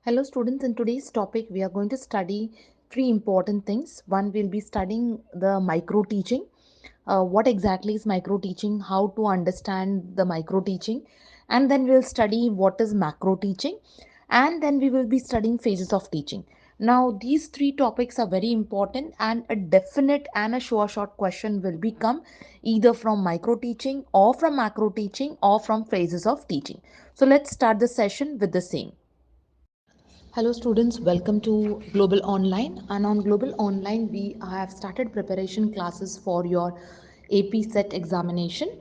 Hello students, in today's topic we are going to study three important things. One, we'll be studying the micro teaching. What exactly is micro teaching, how to understand the micro teaching, and then we'll study what is macro teaching, and then we will be studying phases of teaching. Now these three topics are very important, and a definite and a sure short question will become either from micro teaching or from macro teaching or from phases of teaching. So let's start the session with the same. Hello students, welcome to Global Online, and on Global Online we have started preparation classes for your APSET examination,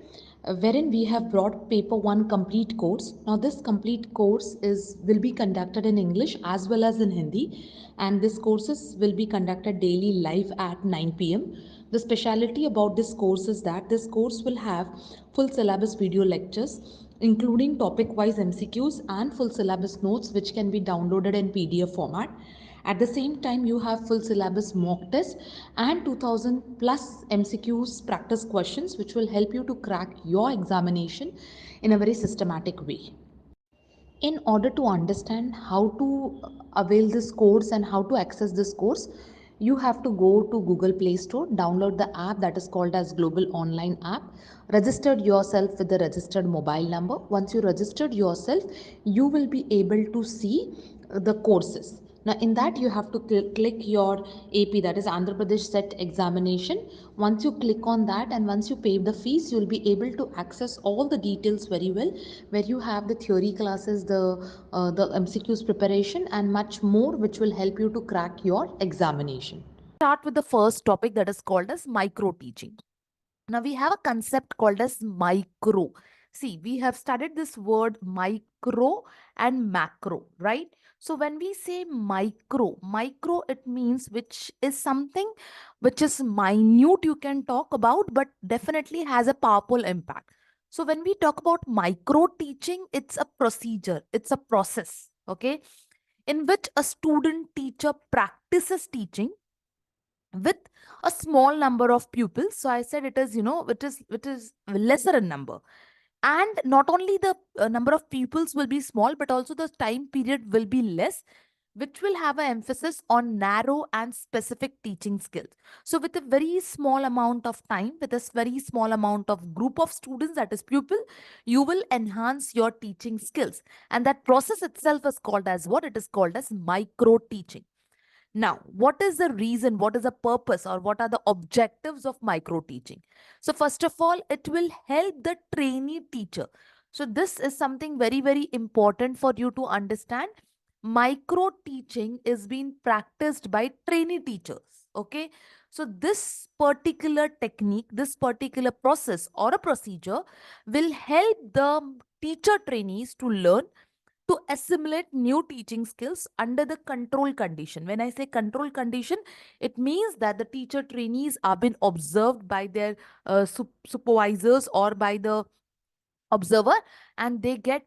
wherein we have brought paper 1 complete course. Now this complete course will be conducted in English as well as in Hindi, and this courses will be conducted daily live at 9 p.m. The speciality about this course is that this course will have full syllabus video lectures including topic-wise MCQs and full syllabus notes which can be downloaded in PDF format. At the same time, you have full syllabus mock test and 2000 plus MCQs practice questions which will help you to crack your examination in a very systematic way. In order to understand how to avail this course and how to access this course, you have to go to Google Play Store, download the app that is called as Global Online app, registered yourself with the registered mobile number. Once you registered yourself, you will be able to see the courses. Now, in that, you have to click your AP, that is Andhra Pradesh SET Examination. Once you click on that and once you pay the fees, you'll be able to access all the details very well, where you have the theory classes, the MCQs preparation, and much more, which will help you to crack your examination. Start with the first topic that is called as micro teaching. Now we have a concept called as micro. See, we have studied this word micro and macro, right? So when we say micro, it means which is something which is minute you can talk about, but definitely has a powerful impact. So when we talk about micro teaching, it's a procedure, it's a process, okay, in which a student teacher practices teaching with a small number of pupils. So I said it is, it is lesser in number. And not only the number of pupils will be small, but also the time period will be less, which will have an emphasis on narrow and specific teaching skills. So with a very small amount of time, with a very small amount of group of students, that is pupil, you will enhance your teaching skills. And that process itself is called as what? It is called as micro teaching. Now, what is the reason, what is the purpose, or what are the objectives of micro teaching? So first of all, it will help the trainee teacher. So this is something very, very important for you to understand. Micro teaching is being practiced by trainee teachers. Okay. So this particular technique, this particular process or a procedure will help the teacher trainees to learn to assimilate new teaching skills under the control condition. When I say control condition, it means that the teacher trainees are being observed by their supervisors or by the observer, and they get,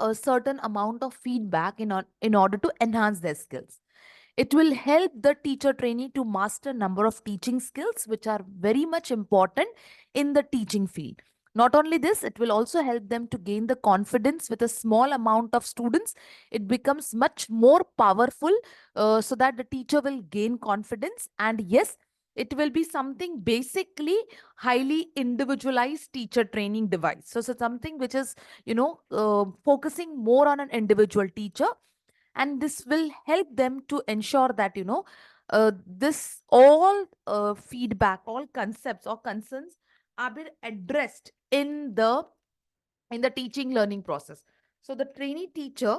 a certain amount of feedback in order to enhance their skills. It will help the teacher trainee to master number of teaching skills which are very much important in the teaching field. Not only this, it will also help them to gain the confidence with a small amount of students. It becomes much more powerful, so that the teacher will gain confidence. And yes, it will be something basically highly individualized teacher training device. So something which is, focusing more on an individual teacher, and this will help them to ensure that, this all feedback, all concepts or concerns are being addressed in the teaching learning process. So the trainee teacher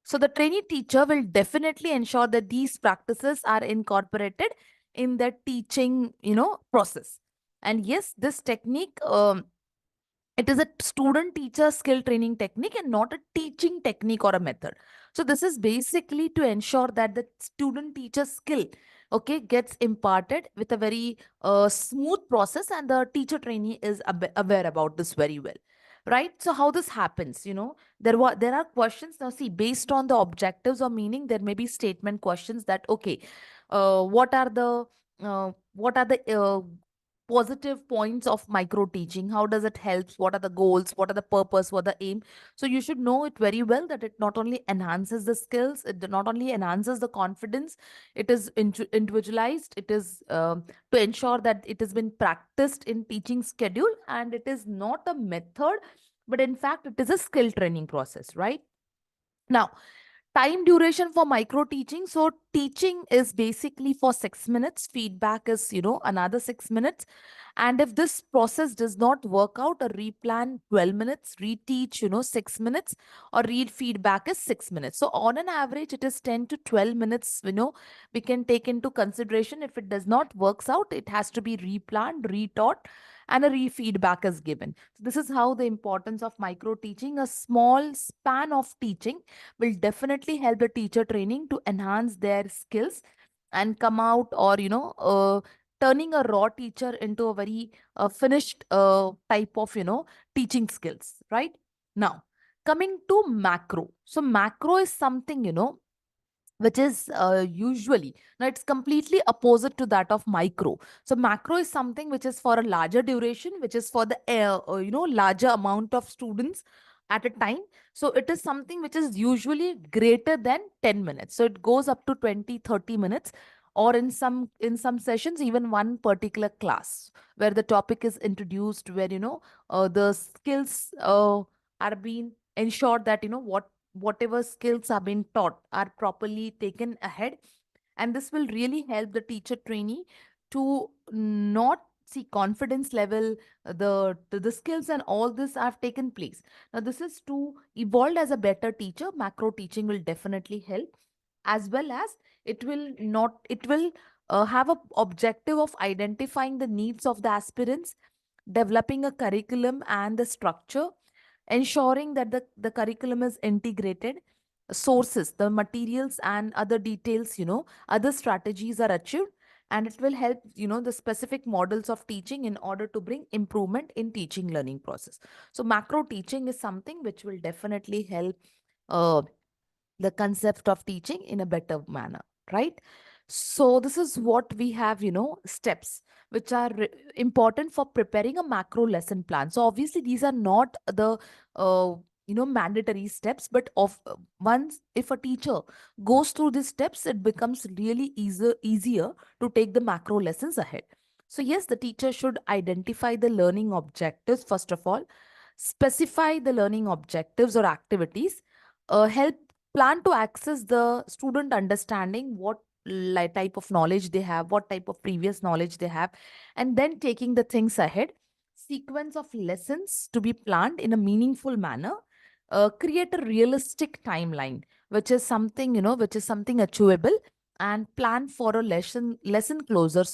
so the trainee teacher will definitely ensure that these practices are incorporated in the teaching, process. And yes, this technique, it is a student teacher skill training technique and not a teaching technique or a method. So this is basically to ensure that the student teacher skill, okay, gets imparted with a very smooth process, and the teacher trainee is aware about this very well. Right? So how this happens, there are questions. Now see, based on the objectives or meaning, there may be statement questions that, okay, what are the positive points of micro teaching. How does it help? What are the goals? What are the purpose? What are the aim? So you should know it very well, that it not only enhances the skills, it not only enhances the confidence, it is individualized, it is to ensure that it has been practiced in teaching schedule, and it is not a method, but in fact it is a skill training process, right? Now, time duration for micro teaching. So teaching is basically for 6 minutes, feedback is, another 6 minutes. And if this process does not work out, a replan 12 minutes, reteach, 6 minutes, or read feedback is 6 minutes. So on an average, it is 10 to 12 minutes, we can take into consideration. If it does not works out, it has to be replanned, retaught, and a re-feedback is given. So this is how the importance of micro teaching. A small span of teaching will definitely help the teacher training to enhance their skills and come out, or turning a raw teacher into a very finished type of teaching skills, right? Now, coming to macro. So macro is something, which is usually, now it's completely opposite to that of micro. So macro is something which is for a larger duration, which is for the larger amount of students at a time. So it is something which is usually greater than 10 minutes, so it goes up to 20-30 minutes, or in some sessions even one particular class, where the topic is introduced, where the skills are being ensured, that whatever skills are being taught are properly taken ahead. And this will really help the teacher trainee to not see confidence level, the skills and all this have taken place. Now this is to evolve as a better teacher. Macro teaching will definitely help, as well as it will have a objective of identifying the needs of the aspirants, developing a curriculum and the structure, ensuring that the curriculum is integrated, sources, the materials and other details, other strategies are achieved, and it will help, the specific models of teaching in order to bring improvement in teaching learning process. So macro teaching is something which will definitely help uh, the concept of teaching in a better manner, right? So this is what we have, steps which are important for preparing a macro lesson plan. So obviously these are not the mandatory steps, but of once if a teacher goes through these steps, it becomes really easier to take the macro lessons ahead. So yes, the teacher should identify the learning objectives first of all, specify the learning objectives or activities, help plan to access the student understanding, what type of knowledge they have, what type of previous knowledge they have, and then taking the things ahead. Sequence of lessons to be planned in a meaningful manner. Create a realistic timeline, which is something achievable, and plan for a lesson closure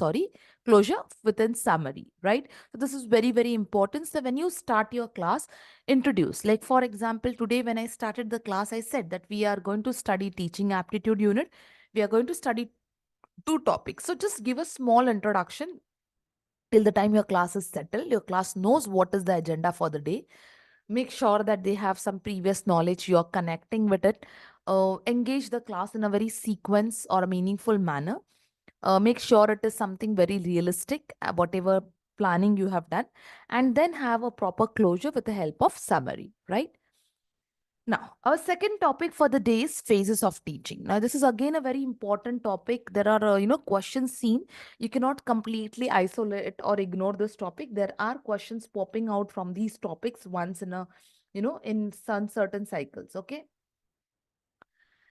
within summary, right? So this is very, very important. So when you start your class, introduce, like for example, today when I started the class, I said that we are going to study teaching aptitude unit. We are going to study two topics. So just give a small introduction till the time your class is settled, your class knows what is the agenda for the day. Make sure that they have some previous knowledge, you're connecting with it. Engage the class in a very sequence or a meaningful manner. Make sure it is something very realistic, whatever planning you have done, and then have a proper closure with the help of summary, right? Now, our second topic for the day is phases of teaching. Now, this is again a very important topic. There are, questions seen. You cannot completely isolate or ignore this topic. There are questions popping out from these topics once in a, in some certain cycles. Okay.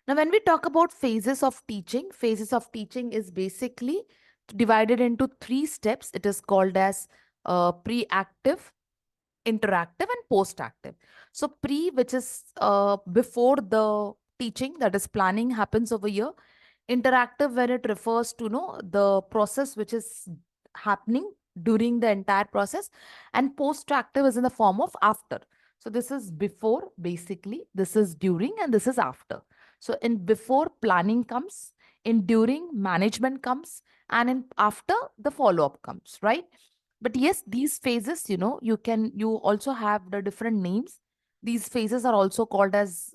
Now, when we talk about phases of teaching is basically divided into three steps. It is called as pre-active, interactive, and post-active. So pre, which is before the teaching, that is planning happens over here. Interactive, when it refers to the process which is happening during the entire process, and post-active is in the form of after. So this is before, basically, this is during, and this is after. So in before, planning comes, in during, management comes, and in after, the follow-up comes, right? But yes, these phases, you also have the different names. These phases are also called as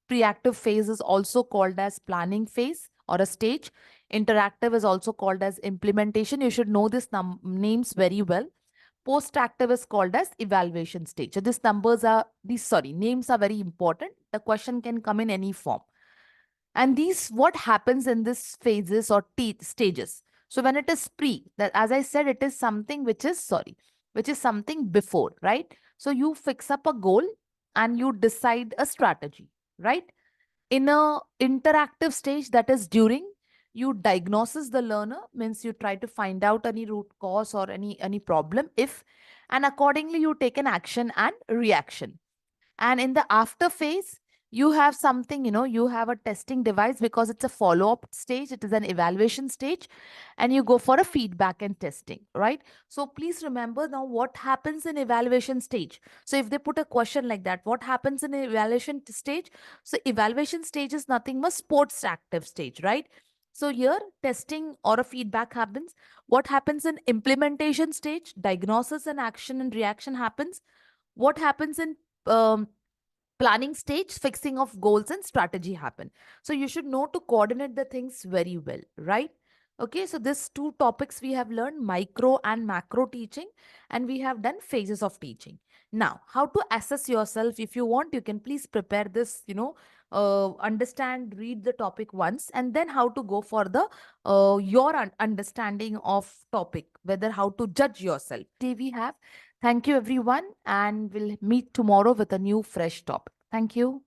pre-active phase is also called as planning phase or a stage. Interactive is also called as implementation. You should know these names very well. Post-active is called as evaluation stage. So names are very important. The question can come in any form. And what happens in this phases or stages. So when it is pre, that as I said, it is something which is something before, right? So you fix up a goal and you decide a strategy, right? In a interactive stage, that is during, you diagnosis the learner, means you try to find out any root cause or any problem, if, and accordingly you take an action and reaction. And in the after phase, you have something, you have a testing device, because it's a follow up stage, it is an evaluation stage, and you go for a feedback and testing, right? So please remember now what happens in evaluation stage. So if they put a question like that, what happens in evaluation stage? So evaluation stage is nothing but sports active stage, right? So here testing or a feedback happens. What happens in implementation stage? Diagnosis and action and reaction happens. What happens in um, planning stage? Fixing of goals and strategy happen. So you should know to coordinate the things very well, right? Okay, so this two topics we have learned, micro and macro teaching, and we have done phases of teaching. Now, how to assess yourself? If you want, you can please prepare this, understand, read the topic once, and then how to go for the your understanding of topic, whether how to judge yourself. Today we have. Thank you, everyone, and we'll meet tomorrow with a new fresh topic. Thank you.